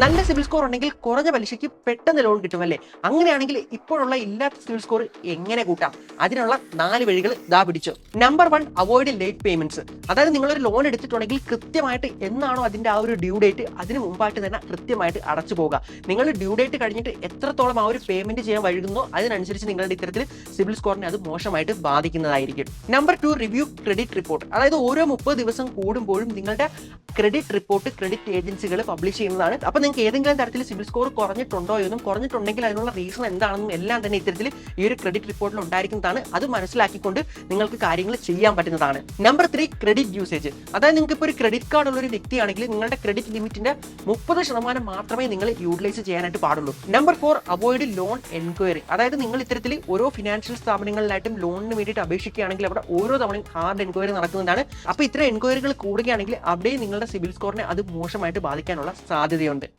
നല്ല CIBIL score ഉണ്ടെങ്കിൽ കുറഞ്ഞ പലിശയ്ക്ക് പെട്ടെന്ന് ലോൺ കിട്ടുമല്ലേ? അങ്ങനെയാണെങ്കിൽ ഇപ്പോഴുള്ള ഇല്ലാത്ത സിബിൽ സ്കോർ എങ്ങനെ കൂട്ടാം? അതിനുള്ള 4 വഴികൾ ദാ പിടിച്ചു. Number 1, avoid late payments. അതായത് നിങ്ങളൊരു ലോൺ എടുത്തിട്ടുണ്ടെങ്കിൽ കൃത്യമായിട്ട് എന്നാണോ അതിന്റെ ആ ഒരു ഡ്യൂ ഡേറ്റ് അതിന് മുമ്പായിട്ട് തന്നെ കൃത്യമായിട്ട് അടച്ചു പോകുക. നിങ്ങൾ ഡ്യൂ ഡേറ്റ് കഴിഞ്ഞിട്ട് എത്രത്തോളം ആ ഒരു പേയ്മെന്റ് ചെയ്യാൻ വഴുകുന്നോ അതിനനുസരിച്ച് നിങ്ങളുടെ ഇത്തരത്തിൽ സിബിൽ സ്കോറിനെ അത് മോശമായിട്ട് ബാധിക്കുന്നതായിരിക്കും. Number 2, review credit report. അതായത് ഓരോ 30 ദിവസം കൂടുമ്പോഴും നിങ്ങളുടെ ക്രെഡിറ്റ് റിപ്പോർട്ട് ക്രെഡിറ്റ് ഏജൻസികൾ പബ്ലിഷ് ചെയ്യുന്നതാണ്. അപ്പോൾ നിങ്ങൾക്ക് ഏതെങ്കിലും തരത്തിൽ സിബിൽ സ്കോർ കുറഞ്ഞിട്ടുണ്ടോ എന്നും കുറഞ്ഞിട്ടുണ്ടെങ്കിൽ അതിനുള്ള റീസൺ എന്താണെന്നും എല്ലാം തന്നെ ഇത്തരത്തിൽ ഈ ഒരു ക്രെഡിറ്റ് റിപ്പോർട്ടിൽ ഉണ്ടായിരിക്കുന്നതാണ്. അത് മനസ്സിലാക്കിക്കൊണ്ട് നിങ്ങൾക്ക് കാര്യങ്ങൾ ചെയ്യാൻ പറ്റുന്നതാണ്. Number 3, credit usage. അതായത് നിങ്ങൾക്ക് ഇപ്പോൾ ഒരു ക്രെഡിറ്റ് കാർഡ് ഉള്ള ഒരു വ്യക്തിയാണെങ്കിൽ നിങ്ങളുടെ ക്രെഡിറ്റ് ലിമിറ്റിന്റെ 30% മാത്രമേ നിങ്ങൾ യൂട്ടിലൈസ് ചെയ്യാനായിട്ട് പാടുള്ളൂ. Number 4, avoid loan enquiry. അതായത് നിങ്ങൾ ഇത്തരത്തിൽ ഓരോ ഫിനാൻഷ്യൽ സ്ഥാപനങ്ങളിലായിട്ടും ലോണിന് വേണ്ടിയിട്ട് അപേക്ഷിക്കുകയാണെങ്കിൽ അവിടെ ഓരോ തവണയും ഹാർഡ് എൻക്വയറി നടക്കുന്നതാണ്. അപ്പോൾ ഇത്തരം എൻക്വയറികൾ കൂടുകയാണെങ്കിൽ അവിടെ നിങ്ങളുടെ സിബിൽ സ്കോറിനെ അത് മോശമായിട്ട് ബാധിക്കാനുള്ള സാധ്യതയുണ്ട്.